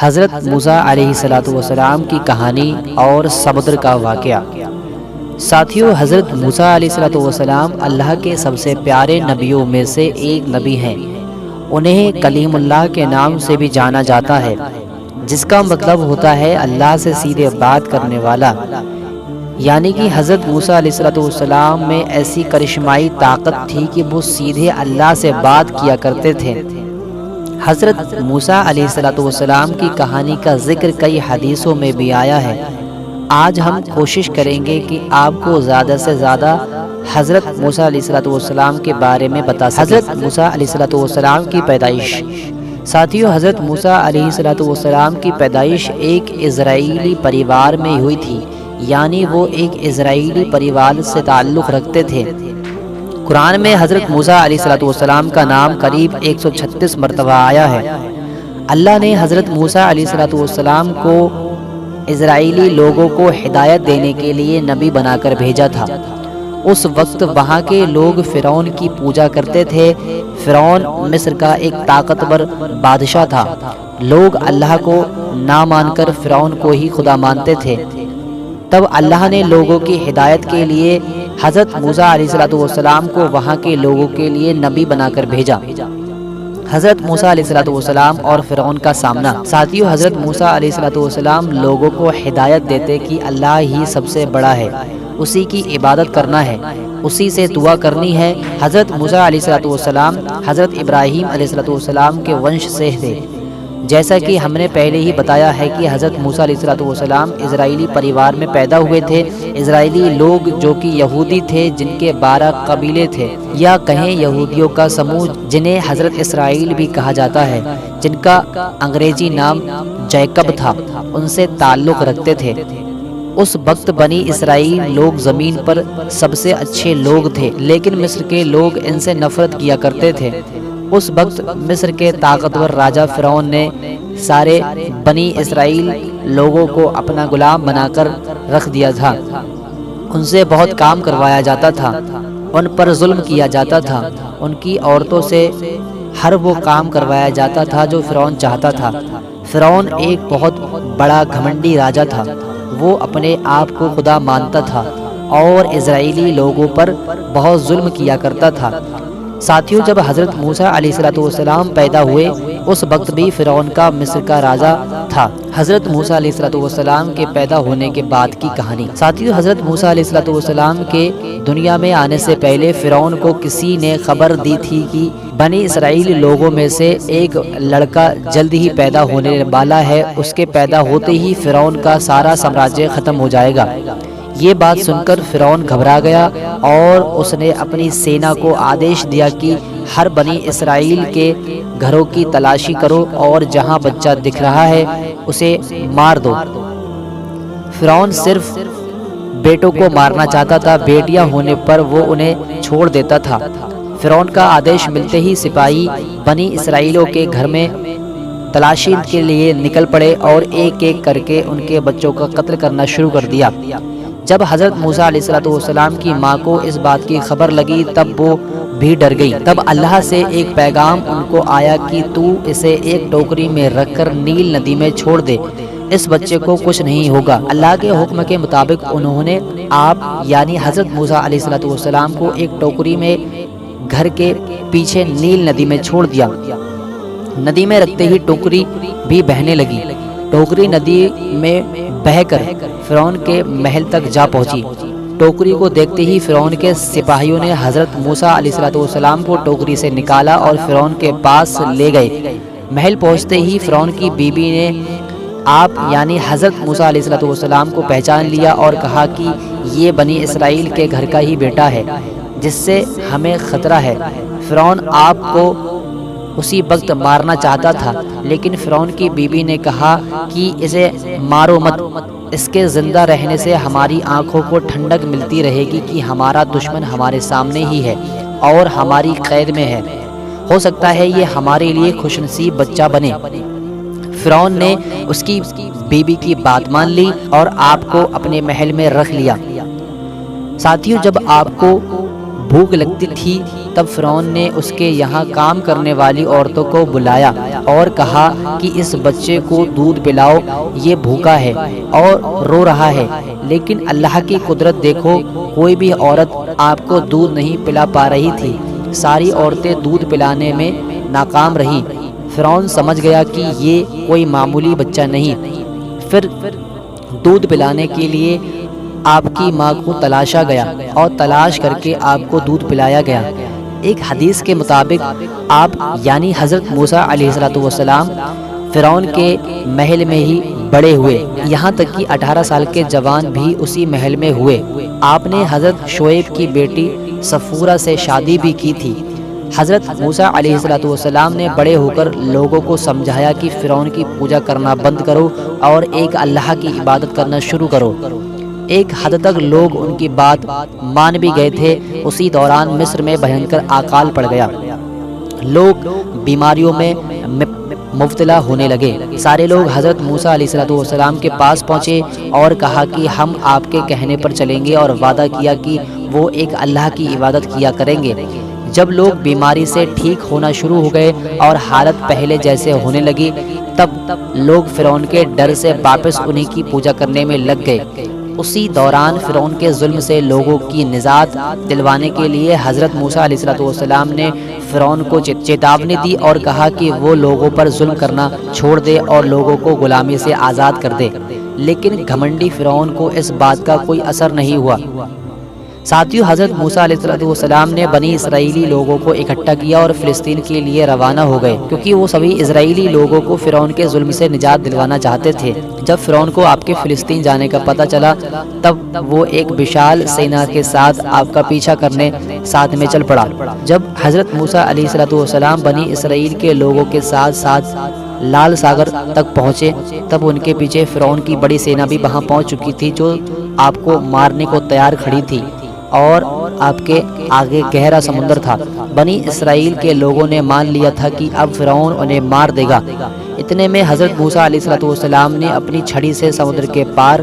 حضرت موسیٰ علیہ السلام کی کہانی اور سمندر کا واقعہ۔ ساتھیو، حضرت موسیٰ علیہ السلام اللہ کے سب سے پیارے نبیوں میں سے ایک نبی ہیں۔ انہیں کلیم اللہ کے نام سے بھی جانا جاتا ہے، جس کا مطلب ہوتا ہے اللہ سے سیدھے بات کرنے والا۔ یعنی کہ حضرت موسیٰ علیہ السلام میں ایسی کرشمائی طاقت تھی کہ وہ سیدھے اللہ سے بات کیا کرتے تھے۔ حضرت موسیٰ علیہ السلام کی کہانی کا ذکر کئی حدیثوں میں بھی آیا ہے۔ آج ہم کوشش کریں گے کہ آپ کو زیادہ سے زیادہ حضرت موسیٰ علیہ السلام کے بارے میں بتا سکیں۔ حضرت موسیٰ علیہ السلام کی پیدائش۔ ساتھیو، حضرت موسیٰ علیہ السلام کی پیدائش ایک اسرائیلی پریوار میں ہوئی تھی، یعنی وہ ایک اسرائیلی پریوار سے تعلق رکھتے تھے۔ قرآن میں حضرت موسیٰ علیہ السلام کا نام قریب 136 مرتبہ آیا ہے۔ اللہ نے حضرت موسیٰ علیہ السلام کو اسرائیلی لوگوں کو ہدایت دینے کے لیے نبی بنا کر بھیجا تھا۔ اس وقت وہاں کے لوگ فرعون کی پوجا کرتے تھے۔ فرعون مصر کا ایک طاقتور بادشاہ تھا۔ لوگ اللہ کو نہ مان کر فرعون کو ہی خدا مانتے تھے۔ تب اللہ نے لوگوں کی ہدایت کے لیے حضرت موسیٰ علیہ السلام کو وہاں کے لوگوں کے لیے نبی بنا کر بھیجا۔ حضرت موسیٰ علیہ السلام اور فرعون کا سامنا۔ ساتھیو، حضرت موسیٰ علیہ السلام لوگوں کو ہدایت دیتے کہ اللہ ہی سب سے بڑا ہے، اسی کی عبادت کرنا ہے، اسی سے دعا کرنی ہے۔ حضرت موسیٰ علیہ السلام حضرت ابراہیم علیہ السلام کے ونش سے تھے۔ جیسا کہ ہم نے پہلے ہی بتایا ہے کہ حضرت موسیٰ علیہ السلام اسرائیلی پریوار میں پیدا ہوئے تھے۔ اسرائیلی لوگ جو کہ یہودی تھے، جن کے 12 قبیلے تھے، یا کہیں یہودیوں کا سموہ جنہیں حضرت اسرائیل بھی کہا جاتا ہے، جن کا انگریزی نام جیکب تھا، ان سے تعلق رکھتے تھے۔ اس وقت بنی اسرائیل لوگ زمین پر سب سے اچھے لوگ تھے، لیکن مصر کے لوگ ان سے نفرت کیا کرتے تھے۔ اس وقت مصر کے طاقتور راجہ فرعون نے سارے بنی اسرائیل لوگوں کو اپنا غلام بنا کر رکھ دیا تھا۔ ان سے بہت کام کروایا جاتا تھا، ان پر ظلم کیا جاتا تھا، ان کی عورتوں سے ہر وہ کام کروایا جاتا تھا جو فرعون چاہتا تھا۔ فرعون ایک بہت بڑا گھمنڈی راجہ تھا۔ وہ اپنے آپ کو خدا مانتا تھا اور اسرائیلی لوگوں پر بہت ظلم کیا کرتا تھا۔ ساتھیوں، جب حضرت موسیٰ علیہ السلام پیدا ہوئے، اس وقت بھی فرعون کا مصر کا راجہ تھا۔ حضرت موسیٰ علیہ السلام کے پیدا ہونے کے بعد کی کہانی۔ ساتھیوں، حضرت موسیٰ علیہ السلام کے دنیا میں آنے سے پہلے فرعون کو کسی نے خبر دی تھی کہ بنی اسرائیل لوگوں میں سے ایک لڑکا جلد ہی پیدا ہونے والا ہے۔ اس کے پیدا ہوتے ہی فرعون کا سارا سامراجیہ ختم ہو جائے گا۔ یہ بات سن کر فرعون گھبرا گیا اور اس نے اپنی سینا کو آدیش دیا کہ ہر بنی اسرائیل کے گھروں کی تلاشی کرو اور جہاں بچہ دکھ رہا ہے اسے مار دو۔ فرعون صرف بیٹوں کو مارنا چاہتا تھا، بیٹیاں ہونے پر وہ انہیں چھوڑ دیتا تھا۔ فرعون کا آدیش ملتے ہی سپاہی بنی اسرائیلوں کے گھر میں تلاشی کے لیے نکل پڑے اور ایک ایک کر کے ان کے بچوں کا قتل کرنا شروع کر دیا۔ جب حضرت موسیٰ علیہ السلام کی ماں کو اس بات کی خبر لگی تب وہ بھی ڈر گئی۔ تب اللہ سے ایک پیغام ان کو آیا کہ تو اسے ایک ٹوکری میں رکھ کر نیل ندی میں چھوڑ دے، اس بچے کو کچھ نہیں ہوگا۔ اللہ کے حکم کے مطابق انہوں نے آپ یعنی حضرت موسیٰ علیہ السلام کو ایک ٹوکری میں گھر کے پیچھے نیل ندی میں چھوڑ دیا۔ ندی میں رکھتے ہی ٹوکری بھی بہنے لگی۔ ٹوکری ندی میں بہہ کر فرعون کے محل تک جا پہنچی۔ ٹوکری کو دیکھتے ہی فرعون کے سپاہیوں نے حضرت موسیٰ علیہ السلام کو ٹوکری سے نکالا اور فرعون کے پاس لے گئے۔ محل پہنچتے ہی فرعون کی بیوی نے آپ یعنی حضرت موسیٰ علیہ السلام کو پہچان لیا اور کہا کہ یہ بنی اسرائیل کے گھر کا ہی بیٹا ہے جس سے ہمیں خطرہ ہے۔ فرعون آپ کو اسی وقت مارنا چاہتا تھا، لیکن فرعون کی بیوی نے کہا کہ اسے مارو مت، اس کے زندہ رہنے سے ہماری آنکھوں کو ٹھنڈک ملتی رہے گی کہ ہمارا دشمن ہمارے سامنے ہی ہے اور ہماری قید میں ہے، ہو سکتا ہے یہ ہمارے لیے خوش نصیب بچہ بنے۔ فرعون نے اس کی بیوی کی بات مان لی اور آپ کو اپنے محل میں رکھ لیا۔ ساتھیوں، جب آپ کو بھوک لگتی تھی تب فرعون نے اس کے یہاں کام کرنے والی عورتوں کو بلایا اور کہا کہ اس بچے کو دودھ پلاؤ، یہ بھوکا ہے اور رو رہا ہے۔ لیکن اللہ کی قدرت دیکھو، کوئی بھی عورت آپ کو دودھ نہیں پلا پا رہی تھی، ساری عورتیں دودھ پلانے میں ناکام رہیں۔ فرعون سمجھ گیا کہ یہ کوئی معمولی بچہ نہیں۔ پھر دودھ پلانے کے لیے آپ کی ماں کو تلاشا گیا اور تلاش کر کے آپ کو دودھ پلایا گیا۔ ایک حدیث کے مطابق آپ یعنی حضرت موسیٰ علیہ السلام فرعون کے محل میں ہی بڑے ہوئے، یہاں تک کہ 18 سال کے جوان بھی اسی محل میں ہوئے۔ آپ نے حضرت شعیب کی بیٹی صفورہ سے شادی بھی کی تھی۔ حضرت موسیٰ علیہ السلام نے بڑے ہو کر لوگوں کو سمجھایا کہ فرعون کی پوجا کرنا بند کرو اور ایک اللہ کی عبادت کرنا شروع کرو۔ ایک حد تک لوگ ان کی بات مان بھی گئے تھے۔ اسی دوران مصر میں بھینکر اکال پڑ گیا، لوگ بیماریوں میں مبتلا ہونے لگے۔ سارے لوگ حضرت موسیٰ علیہ السلام کے پاس پہنچے اور کہا کہ ہم آپ کے کہنے پر چلیں گے، اور وعدہ کیا کہ وہ ایک اللہ کی عبادت کیا کریں گے۔ جب لوگ بیماری سے ٹھیک ہونا شروع ہو گئے اور حالت پہلے جیسے ہونے لگی، تب لوگ فرعون کے ڈر سے واپس انہی کی پوجا کرنے میں لگ گئے۔ اسی دوران فرعون کے ظلم سے لوگوں کی نجات دلوانے کے لیے حضرت موسیٰ علیہ السلام نے فرعون کو چیتاونی دی اور کہا کہ وہ لوگوں پر ظلم کرنا چھوڑ دے اور لوگوں کو غلامی سے آزاد کر دے۔ لیکن گھمنڈی فرعون کو اس بات کا کوئی اثر نہیں ہوا۔ ساتھیوں، حضرت موسیٰ علیہ السلام نے بنی اسرائیلی لوگوں کو اکٹھا کیا اور فلسطین کے لیے روانہ ہو گئے، کیونکہ وہ سبھی اسرائیلی لوگوں کو فرعون کے ظلم سے نجات دلوانا چاہتے تھے۔ جب فرعون کو آپ کے فلسطین جانے کا پتہ چلا، تب وہ ایک وشال سینا کے ساتھ آپ کا پیچھا کرنے ساتھ میں چل پڑا۔ جب حضرت موسیٰ علیہ السلام بنی اسرائیل کے لوگوں کے ساتھ لال ساگر تک پہنچے، تب ان کے پیچھے فرعون کی بڑی سینا بھی وہاں پہنچ چکی تھی، جو آپ کو مارنے کو تیار کھڑی تھی، اور آپ کے آگے گہرا سمندر تھا۔ بنی اسرائیل کے لوگوں نے مان لیا تھا کہ اب فرعون انہیں مار دے گا۔ اتنے میں حضرت موسیٰ علیہ السلام نے اپنی چھڑی سے سمندر کے پار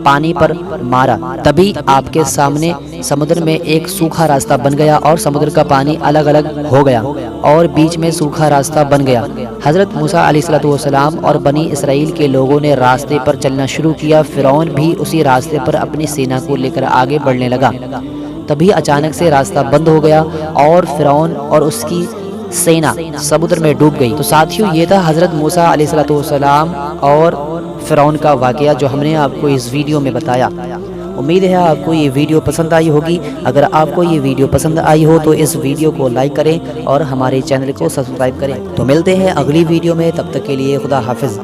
پانی پر مارا، تبھی آپ کے سامنے سمندر میں ایک سوکھا راستہ بن گیا اور سمندر کا پانی الگ الگ ہو گیا اور بیچ میں سوکھا راستہ بن گیا۔ حضرت موسیٰ علیہ السلام اور بنی اسرائیل کے لوگوں نے راستے پر چلنا شروع کیا۔ فرعون بھی اسی راستے پر اپنی سینا کو لے کر آگے بڑھنے لگا۔ تبھی اچانک سے راستہ بند ہو گیا اور فرعون اور اس کی سینا سمندر میں ڈوب گئی۔ تو ساتھیوں، یہ تھا حضرت موسیٰ علیہ السلام اور فرعون کا واقعہ جو ہم نے آپ کو اس ویڈیو میں بتایا۔ امید ہے آپ کو یہ ویڈیو پسند آئی ہوگی۔ اگر آپ کو یہ ویڈیو پسند آئی ہو تو اس ویڈیو کو لائک کریں اور ہمارے چینل کو سبسکرائب کریں۔ تو ملتے ہیں اگلی ویڈیو میں، تب تک کے لیے خدا حافظ۔